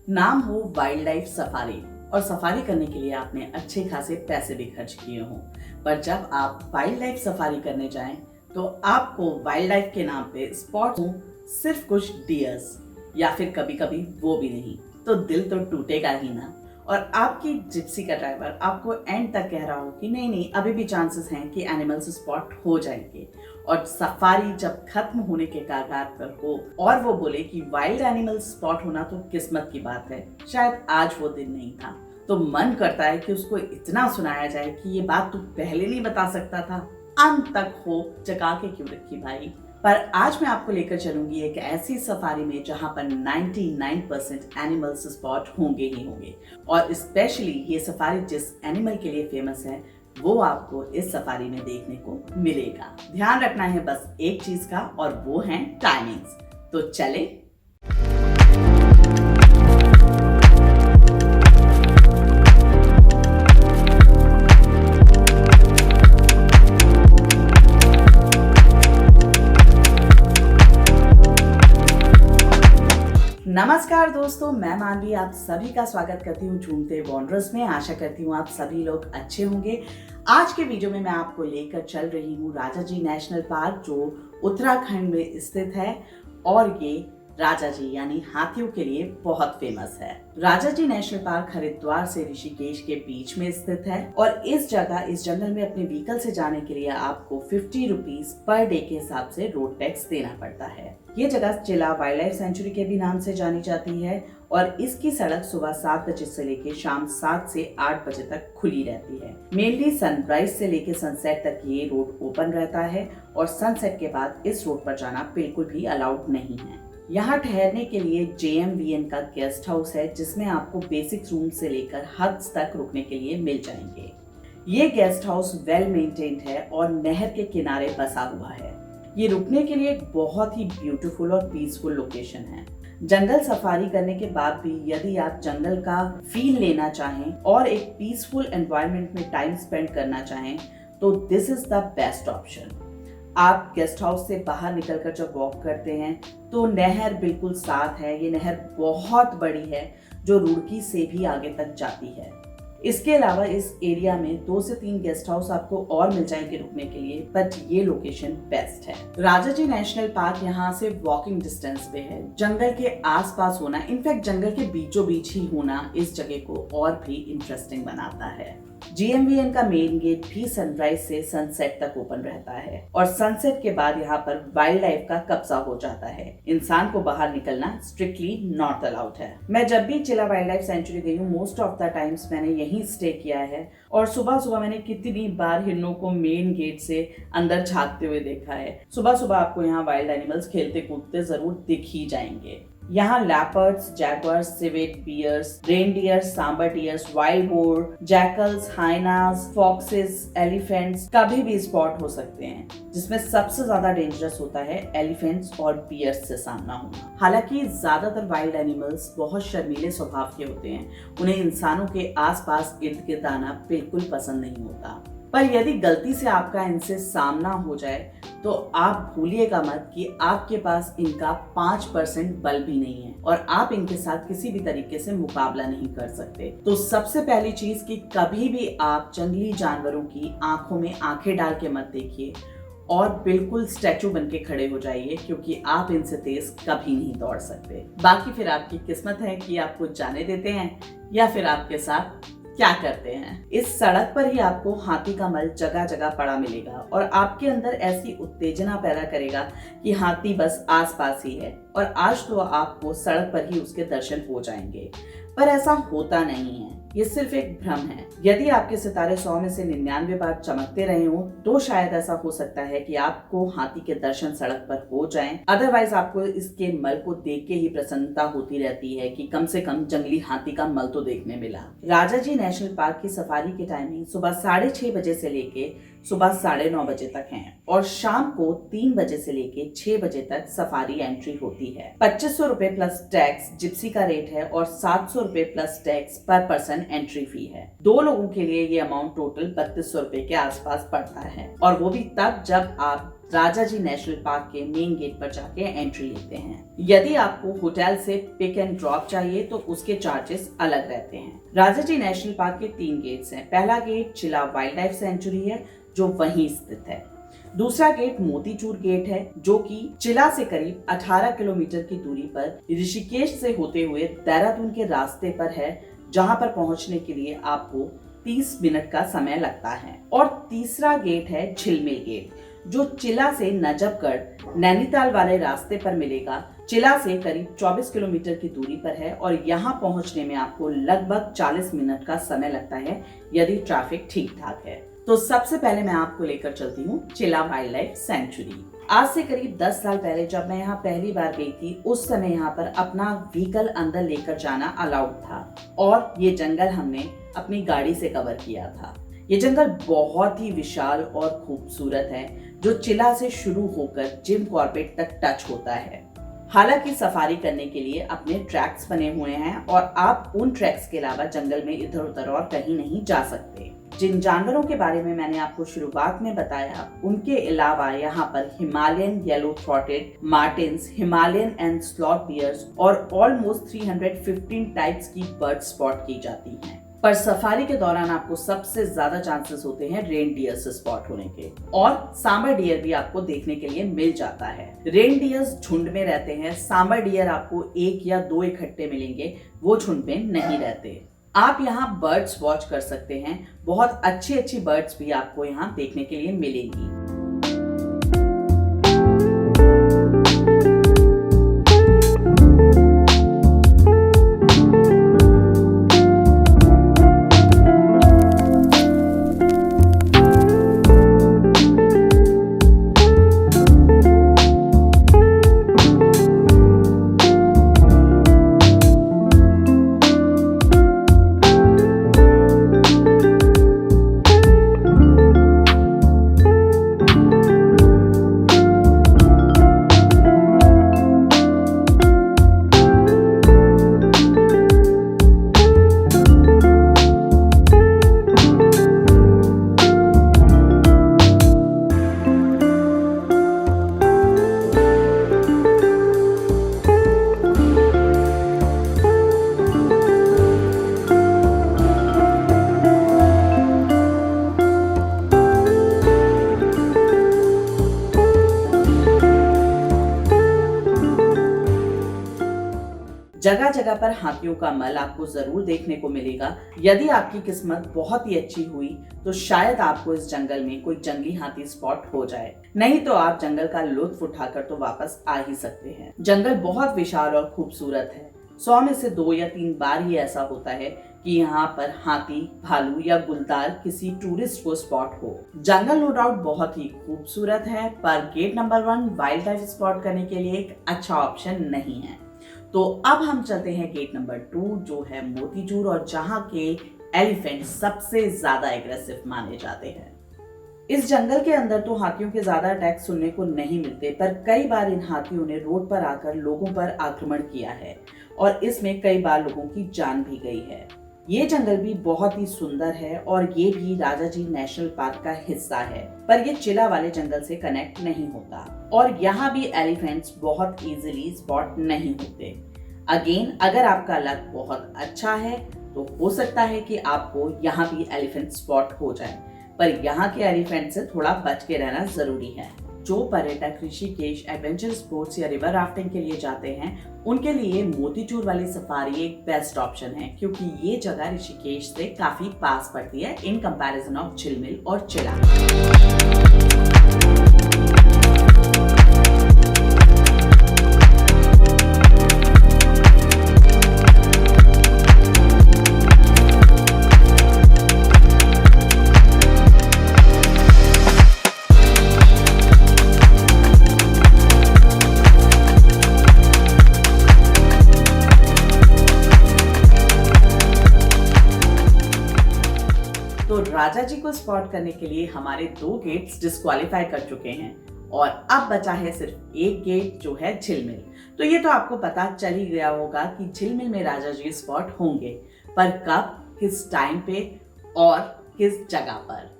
नाम हो wild life safari और सफारी करने के लिए आपने अच्छे खासे पैसे भी खर्च किए हों, पर जब आप वाइल्ड लाइफ सफारी करने जाएं तो आपको वाइल्ड लाइफ के नाम पे स्पॉट हो सिर्फ कुछ डियर्स या फिर कभी कभी वो भी नहीं, तो दिल तो टूटेगा ही ना। और आपकी जिप्सी का ड्राइवर आपको एंड तक कह रहा हो कि नहीं नहीं, अभी भी चांसेस हैं कि एनिमल्स स्पॉट हो जाएंगे, और सफारी जब खत्म होने के कगार पर हो और वो बोले कि वाइल्ड एनिमल स्पॉट होना तो किस्मत की बात है, शायद आज वो दिन नहीं था, तो मन करता है कि उसको इतना सुनाया जाए कि ये बात तू पहले नहीं बता सकता था, अंत तक होप जगा के क्यों रखी भाई। पर आज मैं आपको लेकर चलूंगी एक ऐसी सफारी में जहां पर 99% एनिमल्स स्पॉट होंगे ही होंगे, और स्पेशली ये सफारी जिस एनिमल के लिए फेमस है वो आपको इस सफारी में देखने को मिलेगा। ध्यान रखना है बस एक चीज का, और वो है टाइमिंग्स। तो चले। नमस्कार दोस्तों, मैं मानवी आप सभी का स्वागत करती हूँ झूमते वॉन्डरर्स में। आशा करती हूँ आप सभी लोग अच्छे होंगे। आज के वीडियो में मैं आपको लेकर चल रही हूँ राजाजी नेशनल पार्क, जो उत्तराखंड में स्थित है, और ये राजाजी यानी हाथियों के लिए बहुत फेमस है। राजाजी नेशनल पार्क हरिद्वार से ऋषिकेश के बीच में स्थित है, और इस जंगल में अपने व्हीकल से जाने के लिए आपको 50 रुपीज पर डे के हिसाब से रोड टैक्स देना पड़ता है। ये जगह चिला वाइल्ड लाइफ सेंचुरी के भी नाम से जानी जाती है, और इसकी सड़क सुबह 7 बजे से लेकर शाम 7 से 8 बजे तक खुली रहती है। मेनली सनराइज से लेकर सनसेट तक ये रोड ओपन रहता है, और सनसेट के बाद इस रोड पर जाना बिल्कुल भी अलाउड नहीं है। यहाँ ठहरने के लिए JMVN का गेस्ट हाउस है, जिसमें आपको बेसिक रूम से लेकर हट्स तक रुकने के लिए मिल जाएंगे। ये गेस्ट हाउस वेल मेंटेन्ड है और नहर के किनारे बसा हुआ है। ये रुकने के लिए एक बहुत ही ब्यूटीफुल और पीसफुल लोकेशन है। जंगल सफारी करने के बाद भी यदि आप जंगल का फील लेना चाहें और एक पीसफुल एनवायरनमेंट में टाइम स्पेंड करना चाहें तो this is the best option. आप गेस्ट हाउस से बाहर निकलकर जब वॉक करते हैं तो नहर बिल्कुल साथ है। ये नहर बहुत बड़ी है जो रुड़की से भी आगे तक जाती है। इसके अलावा इस एरिया में 2 से 3 गेस्ट हाउस आपको और मिल जाएंगे रुकने के लिए, बट ये लोकेशन बेस्ट है। राजाजी नेशनल पार्क यहाँ से वॉकिंग डिस्टेंस पे है। जंगल के आसपास होना, इनफैक्ट जंगल के बीचों बीच ही होना, इस जगह को और भी इंटरेस्टिंग बनाता है। JMVN का मेन गेट भी सनराइज से सनसेट तक ओपन रहता है, और सनसेट के बाद यहाँ पर वाइल्ड लाइफ का कब्जा हो जाता है। इंसान को बाहर निकलना स्ट्रिक्टली नॉट अलाउड है। मैं जब भी चिला वाइल्ड लाइफ सेंचुरी गई हूँ, मोस्ट ऑफ द टाइम्स मैंने यहीं स्टे किया है, और सुबह सुबह मैंने कितनी बार हिरणों को मेन गेट से अंदर झांकते हुए देखा है। सुबह सुबह आपको यहाँ वाइल्ड एनिमल्स खेलते कूदते जरूर दिख ही जाएंगे। यहाँ leopards, jaguars, civet bears, reindeers, sambar deers, wild boar, jackals, hyenas, foxes, elephants कभी भी स्पॉट हो सकते हैं, जिसमें सबसे ज्यादा डेंजरस होता है एलिफेंट्स और बियर्स से सामना होना। हालांकि ज्यादातर वाइल्ड एनिमल्स बहुत शर्मीले स्वभाव के होते हैं, उन्हें इंसानों के आसपास इर्द गिर्द आना बिल्कुल पसंद नहीं होता। पर यदि गलती से आपका इनसे सामना हो जाए तो आप भूलिएगा मत कि आपके पास इनका 5% बल भी नहीं है, और आप इनके साथ किसी भी तरीके से मुकाबला नहीं कर सकते। तो सबसे पहली चीज कि कभी भी आप जंगली जानवरों की आंखों में आंखें डाल के मत देखिए, और बिल्कुल स्टैचू बन के खड़े हो जाइए, क्योंकि आप इनसे तेज कभी नहीं दौड़ सकते। बाकी फिर आपकी किस्मत है कि आपको जाने देते हैं या फिर आपके साथ क्या करते हैं। इस सड़क पर ही आपको हाथी का मल जगह जगह पड़ा मिलेगा, और आपके अंदर ऐसी उत्तेजना पैदा करेगा कि हाथी बस आसपास ही है, और आज तो आपको सड़क पर ही उसके दर्शन हो जाएंगे। पर ऐसा होता नहीं है, ये सिर्फ एक भ्रम है। यदि आपके सितारे 100 में से 99 बार चमकते रहे हो तो शायद ऐसा हो सकता है कि आपको हाथी के दर्शन सड़क पर हो जाएं। अदरवाइज आपको इसके मल को देख के ही प्रसन्नता होती रहती है कि कम से कम जंगली हाथी का मल तो देखने मिला। राजाजी नेशनल पार्क की सफारी की टाइमिंग सुबह 6:30 बजे से लेके सुबह 9:30 बजे तक है, और शाम को 3 बजे से लेके 6 बजे तक सफारी एंट्री होती है। 2500 रुपए प्लस टैक्स जिप्सी का रेट है, और 700 रुपए प्लस टैक्स पर पर्सन एंट्री फी है। 2 लोगों के लिए ये अमाउंट टोटल 3200 रुपए के आसपास पड़ता है, और वो भी तब जब आप राजा जी नेशनल पार्क के मेन गेट पर जाके एंट्री लेते हैं। यदि आपको होटल से पिक एंड ड्रॉप चाहिए तो उसके चार्जेस अलग रहते हैं। राजा जी नेशनल पार्क के 3 गेट्स हैं। पहला गेट चिला वाइल्ड लाइफ सेंचुरी है जो वहीं स्थित है। दूसरा गेट मोतीचूर गेट है जो कि चिला से करीब 18 किलोमीटर की दूरी पर ऋषिकेश से होते हुए देहरादून के रास्ते पर है, जहां पर पहुंचने के लिए आपको 30 मिनट का समय लगता है। और तीसरा गेट है झिलमिल गेट जो चिला से नजफगढ़ नैनीताल वाले रास्ते पर मिलेगा। चिला से करीब 24 किलोमीटर की दूरी पर है और यहाँ पहुंचने में आपको लगभग 40 मिनट का समय लगता है यदि ट्रैफिक ठीक ठाक है। तो सबसे पहले मैं आपको लेकर चलती हूँ चिला वाइल्ड लाइफ सेंचुरी। आज से करीब 10 साल पहले जब मैं यहाँ पहली बार गई थी, उस समय यहाँ पर अपना व्हीकल अंदर लेकर जाना अलाउड था और ये जंगल हमने अपनी गाड़ी से कवर किया था। ये जंगल बहुत ही विशाल और खूबसूरत है जो चिला से शुरू होकर जिम कॉर्बेट तक टच होता है। हालांकि सफारी करने के लिए अपने ट्रैक्स बने हुए हैं और आप उन ट्रैक्स के अलावा जंगल में इधर उधर और कहीं नहीं जा सकते। जिन जानवरों के बारे में मैंने आपको शुरुआत में बताया, उनके अलावा यहाँ पर Himalayan yellow throated martins, Himalayan and sloth bears और ऑलमोस्ट 315 टाइप्स की बर्ड स्पॉट की जाती हैं। पर सफारी के दौरान आपको सबसे ज्यादा चांसेस होते हैं रेन डियर से स्पॉट होने के, और सांबर डियर भी आपको देखने के लिए मिल जाता है। रेन डियर्स झुंड में रहते हैं, सांबर डियर आपको 1 या 2 इकट्ठे मिलेंगे, वो झुंड में नहीं रहते। आप यहाँ बर्ड्स वॉच कर सकते हैं, बहुत अच्छी अच्छी बर्ड्स भी आपको यहाँ देखने के लिए मिलेंगी। जगह जगह पर हाथियों का मल आपको जरूर देखने को मिलेगा। यदि आपकी किस्मत बहुत ही अच्छी हुई तो शायद आपको इस जंगल में कोई जंगली हाथी स्पॉट हो जाए, नहीं तो आप जंगल का लुत्फ उठाकर तो वापस आ ही सकते हैं। जंगल बहुत विशाल और खूबसूरत है। 100 में से 2 या 3 बार ही ऐसा होता है कि यहाँ पर हाथी, भालू या गुलदार किसी टूरिस्ट को स्पॉट हो। जंगल नो डाउट बहुत ही खूबसूरत है, पर gate number 1 wild life spot करने के लिए एक अच्छा ऑप्शन नहीं है। तो अब हम चलते हैं गेट नंबर 2 जो है मोतीचूर, और जहाँ के एलिफेंट सबसे ज्यादा एग्रेसिव माने जाते हैं। इस जंगल के अंदर तो हाथियों के ज्यादा अटैक सुनने को नहीं मिलते, पर कई बार इन हाथियों ने रोड पर आकर लोगों पर आक्रमण किया है और इसमें कई बार लोगों की जान भी गई है। ये जंगल भी बहुत ही सुंदर है और ये भी राजा जी नेशनल पार्क का हिस्सा है, पर ये चिला वाले जंगल से कनेक्ट नहीं होता और यहाँ भी एलिफेंट्स बहुत इजीली स्पॉट नहीं होते। अगेन, अगर आपका लक बहुत अच्छा है तो हो सकता है कि आपको यहाँ भी एलिफेंट स्पॉट हो जाए, पर यहाँ के एलिफेंट से थोड़ा बच के रहना जरूरी है। जो पर्यटक ऋषिकेश एडवेंचर स्पोर्ट्स या रिवर राफ्टिंग के लिए जाते हैं, उनके लिए मोतीचूर वाली सफारी एक बेस्ट ऑप्शन है, क्योंकि ये जगह ऋषिकेश से काफी पास पड़ती है इन कंपैरिजन ऑफ झिलमिल और चिला। तो राजा जी को स्पॉट करने के लिए हमारे 2 गेट्स डिस्क्वालीफाई कर चुके हैं और अब बचा है सिर्फ एक गेट जो है झिलमिल। तो ये तो आपको पता चल ही गया होगा कि झिलमिल में राजा जी स्पॉट होंगे, पर कब, किस टाइम पे और किस जगह पर।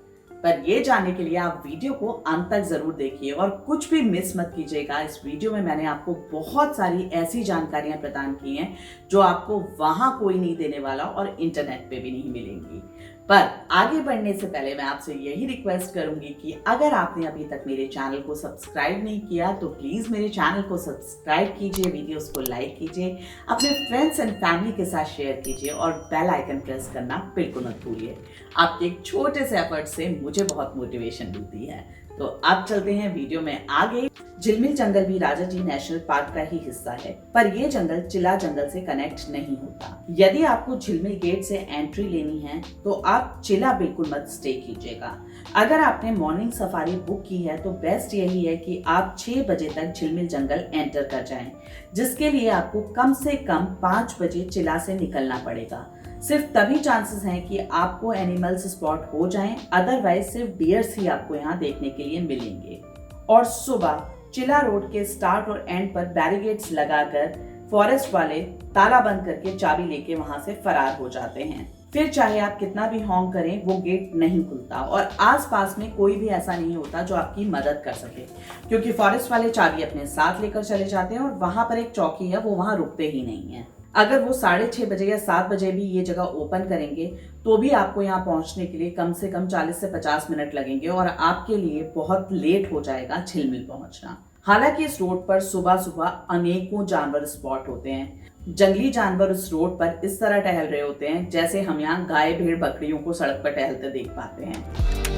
पर ये जानने के लिए आप वीडियो को अंत तक जरूर देखिए और कुछ भी मिस मत कीजिएगा। इस वीडियो में मैंने आपको बहुत सारी ऐसी जानकारियां प्रदान की हैं जो आपको वहां कोई नहीं देने वाला और इंटरनेट पे भी नहीं मिलेंगी। पर आगे बढ़ने से पहले मैं आपसे यही रिक्वेस्ट करूंगी कि अगर आपने अभी तक मेरे चैनल को सब्सक्राइब नहीं किया तो प्लीज मेरे चैनल को सब्सक्राइब कीजिए, वीडियोस को लाइक कीजिए, अपने फ्रेंड्स एंड फैमिली के साथ शेयर कीजिए और बेल आइकन प्रेस करना बिल्कुल मत भूलिए। आपके एक छोटे से एफर्ट से मुझे बहुत मोटिवेशन मिलती है। तो अब चलते हैं वीडियो में आगे। झिलमिल जंगल भी राजाजी नेशनल पार्क का ही हिस्सा है, पर यह जंगल चिला जंगल से कनेक्ट नहीं होता। यदि आपको झिलमिल गेट से एंट्री लेनी है तो आप चिला बिल्कुल मत स्टे कीजिएगा। अगर आपने मॉर्निंग सफारी बुक की है तो बेस्ट यही है कि आप 6 बजे तक झिलमिल जंगल एंटर कर जाएं, जिसके लिए आपको कम से कम 5 बजे चिला से निकलना पड़ेगा। सिर्फ तभी चांसेस हैं कि आपको एनिमल्स स्पॉट हो जाएं, अदरवाइज सिर्फ डियर्स ही आपको यहाँ देखने के लिए मिलेंगे। और सुबह चिला रोड के स्टार्ट और एंड पर बैरिकेड्स लगाकर फॉरेस्ट वाले ताला बंद करके चाबी लेके वहां से फरार हो जाते हैं। फिर चाहे आप कितना भी हॉन्ग करें वो गेट नहीं खुलता और आसपास में कोई भी ऐसा नहीं होता जो आपकी मदद कर सके, क्योंकि फॉरेस्ट वाले चाबी अपने साथ लेकर चले जाते हैं और वहां पर एक चौकी है, वो वहां रुकते ही नहीं है। अगर वो 6:30 बजे या 7 बजे भी ये जगह ओपन करेंगे तो भी आपको यहाँ पहुंचने के लिए कम से कम 40 से 50 मिनट लगेंगे और आपके लिए बहुत लेट हो जाएगा झिलमिल पहुंचना। हालांकि इस रोड पर सुबह सुबह अनेकों जानवर स्पॉट होते हैं। जंगली जानवर उस रोड पर इस तरह टहल रहे होते हैं जैसे हम यहाँ गाय भेड़ बकरियों को सड़क पर टहलते देख पाते हैं।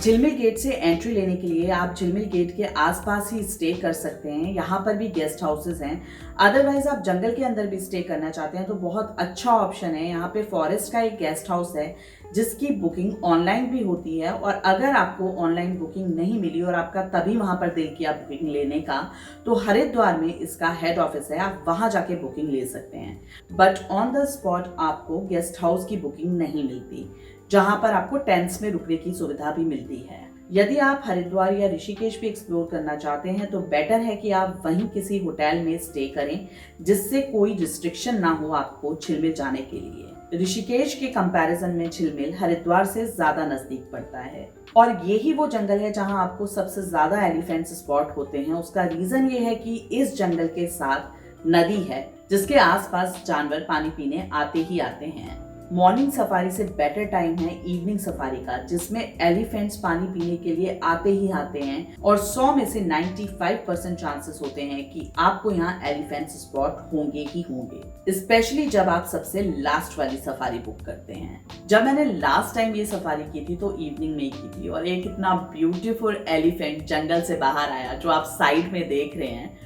झिलमिल गेट से एंट्री लेने के लिए आप झिलमिल गेट के आसपास ही स्टे कर सकते हैं। यहाँ पर भी गेस्ट हाउसेस हैं। अदरवाइज आप जंगल के अंदर भी स्टे करना चाहते हैं तो बहुत अच्छा ऑप्शन है। यहाँ पे फॉरेस्ट का एक गेस्ट हाउस है जिसकी बुकिंग ऑनलाइन भी होती है, और अगर आपको ऑनलाइन बुकिंग नहीं मिली और आपका तभी वहां पर दिल किया बुकिंग लेने का तो हरिद्वार में इसका हेड ऑफिस है, आप वहां जाके बुकिंग ले सकते हैं। बट ऑन द स्पॉट आपको गेस्ट हाउस की बुकिंग नहीं मिलती, जहां पर आपको टेंट्स में रुकने की सुविधा भी मिलती है। यदि आप हरिद्वार या ऋषिकेश भी एक्सप्लोर करना चाहते हैं तो बेटर है कि आप वहीं किसी होटल में स्टे करें जिससे कोई रिस्ट्रिक्शन ना हो आपको झिलमिल जाने के लिए। ऋषिकेश के कंपैरिजन में झिलमिल हरिद्वार से ज्यादा नजदीक पड़ता है और यही वो जंगल है जहां आपको सबसे ज्यादा एलिफेंट स्पॉट होते हैं। उसका रीजन ये है कि इस जंगल के साथ नदी है जिसके आसपास जानवर पानी पीने आते ही आते हैं। मॉर्निंग सफारी से बेटर टाइम है इवनिंग सफारी का, जिसमें एलिफेंट्स पानी पीने के लिए आते ही आते हैं और 100 में से 95% चांसेस होते हैं कि आपको यहाँ एलिफेंट्स स्पॉट होंगे ही होंगे, स्पेशली जब आप सबसे लास्ट वाली सफारी बुक करते हैं। जब मैंने लास्ट टाइम ये सफारी की थी तो इवनिंग में की थी और एक इतना ब्यूटीफुल एलिफेंट जंगल से बाहर आया जो आप साइड में देख रहे हैं,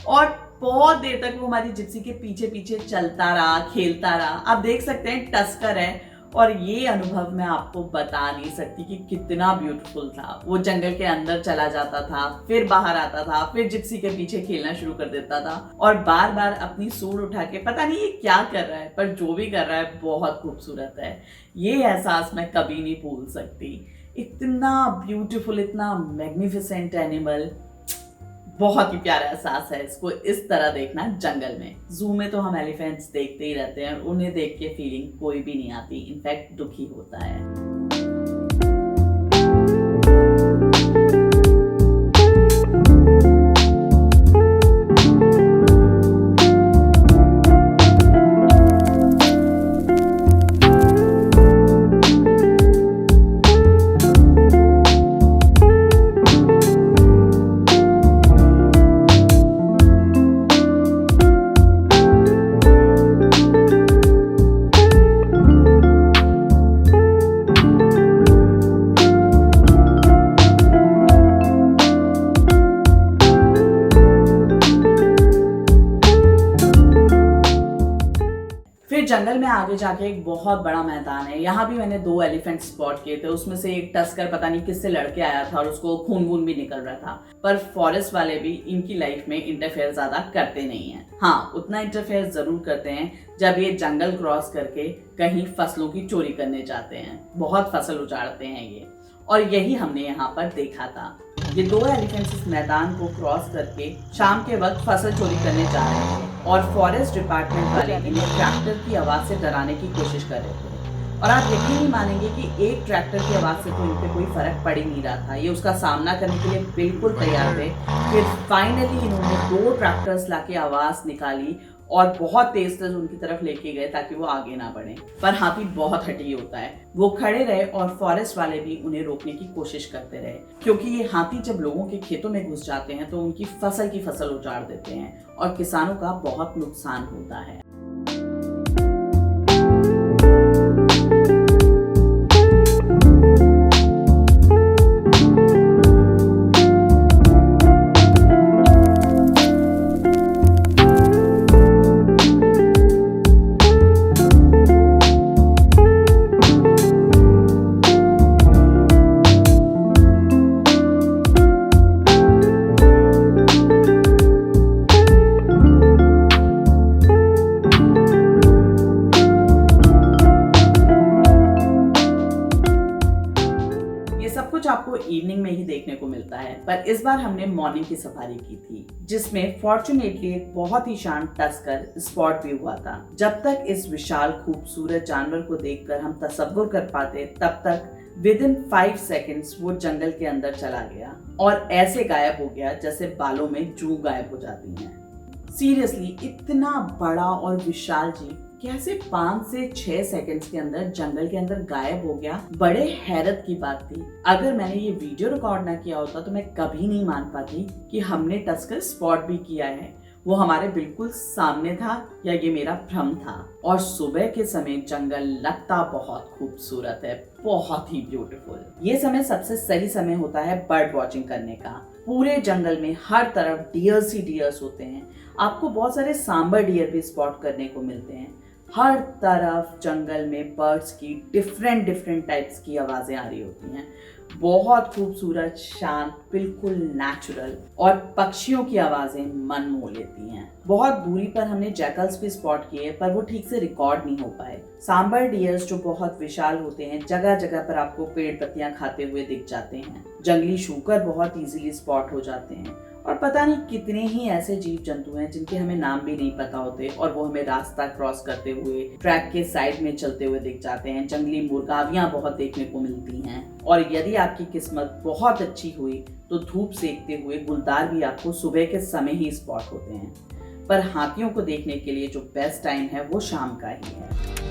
और बहुत देर तक वो हमारी जिप्सी के पीछे पीछे चलता रहा, खेलता रहा। आप देख सकते हैं टस्कर है, और ये अनुभव मैं आपको बता नहीं सकती कि कितना ब्यूटीफुल था। वो जंगल के अंदर चला जाता था, फिर बाहर आता था, फिर जिप्सी के पीछे खेलना शुरू कर देता था और बार बार अपनी सूंड उठा के पता नहीं ये क्या कर रहा है, पर जो भी कर रहा है बहुत खूबसूरत है। ये एहसास मैं कभी नहीं भूल सकती। इतना ब्यूटीफुल, इतना मैग्निफिसेंट एनिमल, बहुत ही प्यारा एहसास है इसको इस तरह देखना जंगल में। जू में तो हम एलिफेंट्स देखते ही रहते हैं, उन्हें देख के फीलिंग कोई भी नहीं आती, इनफैक्ट दुखी होता है। जंगल में आगे जाके एक बहुत बड़ा मैदान है। यहाँ भी मैंने 2 एलिफेंट स्पॉट किए थे। उसमें से एक टस्कर पता नहीं किससे लड़के आया था और उसको खून वून भी निकल रहा था। पर फॉरेस्ट वाले भी इनकी लाइफ में इंटरफेयर ज्यादा करते नहीं हैं। हाँ, उतना इंटरफेयर जरूर करते हैं जब ये जंगल क्रॉस करके कहीं फसलों की चोरी करने जाते हैं। बहुत फसल उजाड़ते हैं ये, और यही हमने यहाँ पर देखा था। ये 2 एलिफेंट्स इस मैदान को क्रॉस करके शाम के वक्त फसल चोरी करने जा रहे थे और फॉरेस्ट डिपार्टमेंट वाले इन्हें ट्रैक्टर की आवाज से डराने की कोशिश कर रहे थे। और आप यकीन नहीं मानेंगे कि एक ट्रैक्टर की आवाज से तो इन पे कोई फर्क पड़ ही नहीं रहा था। ये उसका सामना करने के लिए बिल्कुल तैयार थे। फिर फाइनली इन्होंने 2 ट्रैक्टर्स लाके आवाज निकाली और बहुत तेज उनकी तरफ लेके गए ताकि वो आगे ना बढ़े। पर हाथी बहुत हठी होता है। वो खड़े रहे और फॉरेस्ट वाले भी उन्हें रोकने की कोशिश करते रहे, क्योंकि ये हाथी जब लोगों के खेतों में घुस जाते हैं तो उनकी फसल उजाड़ देते हैं और किसानों का बहुत नुकसान होता है। आपको इवनिंग में ही देखने को मिलता है, पर इस बार हमने मॉर्निंग की सफारी की थी, जिसमें फॉर्चुनेटली एक बहुत ही शांत टस्कर स्पॉट भी हुआ था। जब तक इस विशाल खूबसूरत जानवर को देखकर हम तसव्वुर कर पाते, तब तक विदिन 5 सेकेंड्स वो जंगल के अंदर चला गया और ऐसे गायब हो गया जैसे बालों में जू गायब हो जाती है। सीरियसली, इतना बड़ा और विशाल जीव कैसे 5 से 6 सेकंड्स के अंदर जंगल के अंदर गायब हो गया? बड़े हैरत की बात थी। अगर मैंने ये वीडियो रिकॉर्ड ना किया होता तो मैं कभी नहीं मान पाती कि हमने टस्कर स्पॉट भी किया है। वो हमारे बिल्कुल सामने था या ये मेरा भ्रम था। और सुबह के समय जंगल लगता बहुत खूबसूरत है, बहुत ही ब्यूटीफुल। ये समय सबसे सही समय होता है बर्ड वॉचिंग करने का। पूरे जंगल में हर तरफ डियर्स ही डियर्स होते हैं। आपको बहुत सारे सांबर डियर भी स्पॉट करने को मिलते हैं। हर तरफ जंगल में बर्ड्स की डिफरेंट टाइप्स की आवाजें आ रही होती हैं। बहुत खूबसूरत, शांत, बिल्कुल नेचुरल, और पक्षियों की आवाजें मन मोह लेती हैं। बहुत दूरी पर हमने जैकल्स भी स्पॉट किए, पर वो ठीक से रिकॉर्ड नहीं हो पाए। सांबर डियर्स जो बहुत विशाल होते हैं, जगह जगह पर आपको पेड़ पत्तियां खाते हुए दिख जाते हैं। जंगली शूकर बहुत इजीली स्पॉट हो जाते हैं, और पता नहीं कितने ही ऐसे जीव जंतु हैं जिनके हमें नाम भी नहीं पता होते, और वो हमें रास्ता क्रॉस करते हुए ट्रैक के साइड में चलते हुए दिख जाते हैं। जंगली मुर्गावियां बहुत देखने को मिलती हैं, और यदि आपकी किस्मत बहुत अच्छी हुई तो धूप सेकते हुए गुलदार भी आपको सुबह के समय ही स्पॉट होते हैं। पर हाथियों को देखने के लिए जो बेस्ट टाइम है वो शाम का ही है।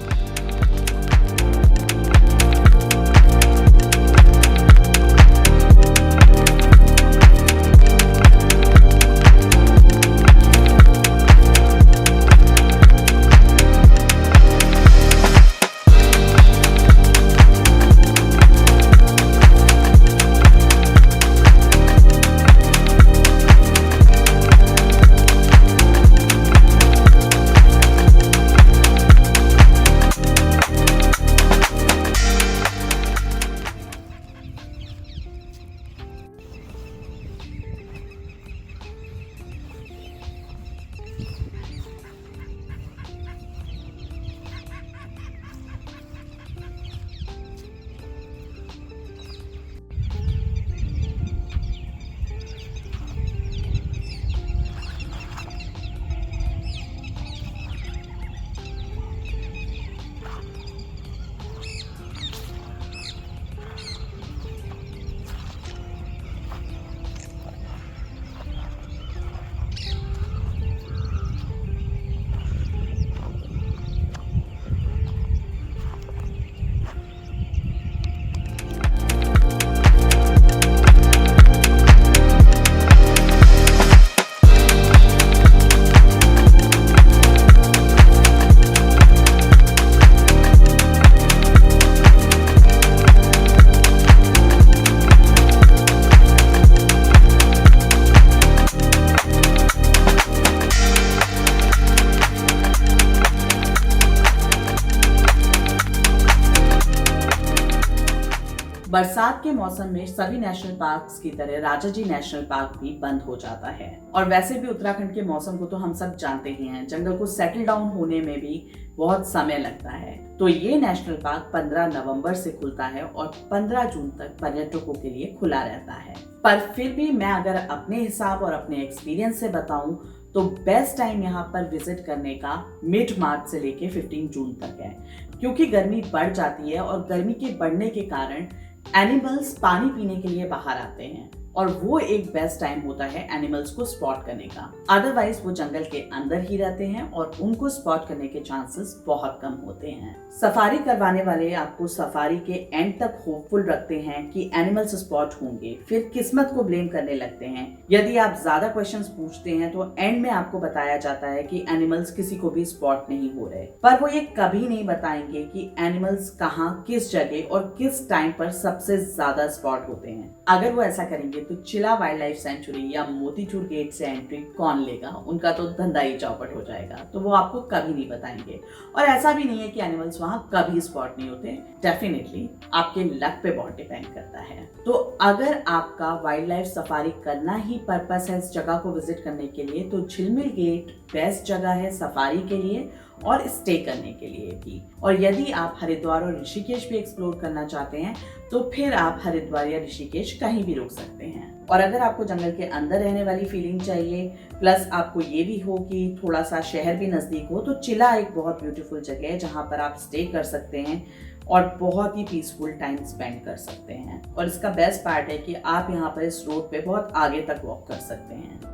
बरसात के मौसम में सभी नेशनल पार्क्स की तरह राजाजी नेशनल पार्क भी बंद हो जाता है। और वैसे भी उत्तराखंड के मौसम को तो हम सब जानते ही हैं, जंगल को सेटल डाउन होने में भी बहुत समय लगता है। तो ये नेशनल पार्क 15 नवंबर से खुलता है और 15 जून तक पर्यटकों के लिए खुला रहता है। पर फिर भी मैं अगर अपने हिसाब और अपने एक्सपीरियंस से बताऊं तो बेस्ट टाइम यहाँ पर विजिट करने का मिड मार्च से लेके 15 जून तक है, क्योंकि गर्मी बढ़ जाती है और गर्मी के बढ़ने के कारण एनिमल्स पानी पीने के लिए बाहर आते हैं और वो एक बेस्ट टाइम होता है एनिमल्स को स्पॉट करने का। अदरवाइज वो जंगल के अंदर ही रहते हैं और उनको स्पॉट करने के चांसेस बहुत कम होते हैं। सफारी करवाने वाले आपको सफारी के एंड तक होपफुल रखते हैं कि एनिमल्स स्पॉट होंगे, फिर किस्मत को ब्लेम करने लगते हैं। यदि आप ज्यादा क्वेश्चंस पूछते हैं तो एंड में आपको बताया जाता है कि एनिमल्स किसी को भी स्पॉट नहीं हो रहे, पर वो ये कभी नहीं बताएंगे कि एनिमल्स कहाँ, किस जगह और किस टाइम पर सबसे ज्यादा स्पॉट होते हैं। अगर वो ऐसा करेंगे तो चिला वाइल्ड लाइफ सेंचुरी या मोतीचूर गेट से एंट्री कौन लेगा, उनका तो धंधा ही चौपट हो जाएगा। तो वो आपको कभी नहीं बताएंगे। और ऐसा भी नहीं है कि एनिमल्स वहां कभी स्पॉट नहीं होते, डेफिनेटली आपके लक पे बहुत डिपेंड करता है। तो अगर आपका वाइल्ड लाइफ सफारी करना ही पर्पस है इस जगह को विजिट करने के लिए, तो झिलमिल गेट बेस्ट जगह है सफारी के लिए और स्टे करने के लिए भी। और यदि आप हरिद्वार और ऋषिकेश भी एक्सप्लोर करना चाहते हैं तो फिर आप हरिद्वार या ऋषिकेश कहीं भी रुक सकते हैं। और अगर आपको जंगल के अंदर रहने वाली फीलिंग चाहिए, प्लस आपको ये भी हो कि थोड़ा सा शहर भी नजदीक हो, तो चिला एक बहुत ब्यूटीफुल जगह है जहाँ पर आप स्टे कर सकते हैं और बहुत ही पीसफुल टाइम स्पेंड कर सकते हैं। और इसका बेस्ट पार्ट है कि आप यहाँ पर इस रोड पे बहुत आगे तक वॉक कर सकते हैं।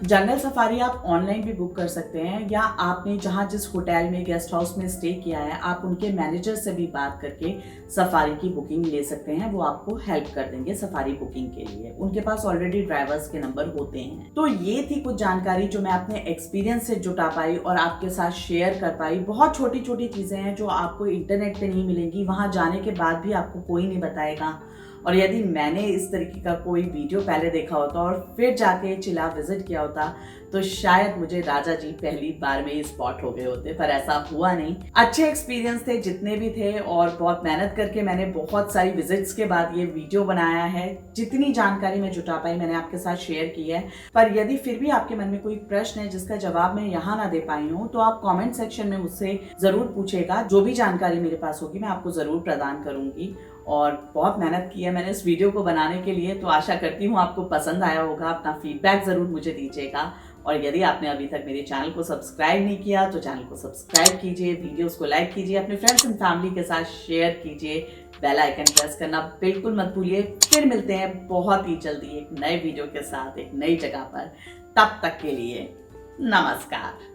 जंगल सफारी आप ऑनलाइन भी बुक कर सकते हैं, या आपने जहां जिस होटल में, गेस्ट हाउस में स्टे किया है, आप उनके मैनेजर से भी बात करके सफारी की बुकिंग ले सकते हैं। वो आपको हेल्प कर देंगे सफारी बुकिंग के लिए। उनके पास ऑलरेडी ड्राइवर्स के नंबर होते हैं। तो ये थी कुछ जानकारी जो मैं अपने एक्सपीरियंस से जुटा पाई और आपके साथ शेयर कर पाई। बहुत छोटी छोटी चीजें हैं जो आपको इंटरनेट पे नहीं मिलेंगी, वहां जाने के बाद भी आपको कोई नहीं बताएगा। और यदि मैंने इस तरीके का कोई वीडियो पहले देखा होता और फिर जाके चिलाव विजिट किया होता, तो शायद मुझे राजा जी पहली बार में ही स्पॉट हो गए होते, पर ऐसा हुआ नहीं। अच्छे एक्सपीरियंस थे जितने भी थे, और बहुत मेहनत करके मैंने बहुत सारी विजिट्स के बाद ये वीडियो बनाया है। जितनी जानकारी मैं जुटा पाई मैंने आपके साथ शेयर की है। पर यदि फिर भी आपके मन में कोई प्रश्न है जिसका जवाब मैं यहाँ ना दे पाई हूँ, तो आप कॉमेंट सेक्शन में मुझसे जरूर पूछेगा। जो भी जानकारी मेरे पास होगी मैं आपको जरूर प्रदान करूंगी। और बहुत मेहनत की है मैंने इस वीडियो को बनाने के लिए, तो आशा करती हूँ आपको पसंद आया होगा। अपना फीडबैक जरूर मुझे दीजिएगा। और यदि आपने अभी तक मेरे चैनल को सब्सक्राइब नहीं किया तो चैनल को सब्सक्राइब कीजिए, वीडियोस को लाइक कीजिए, अपने फ्रेंड्स एंड फैमिली के साथ शेयर कीजिए, बेल आइकन प्रेस करना बिल्कुल मत भूलिए। फिर मिलते हैं बहुत ही जल्दी एक नए वीडियो के साथ, एक नई जगह पर। तब तक के लिए नमस्कार।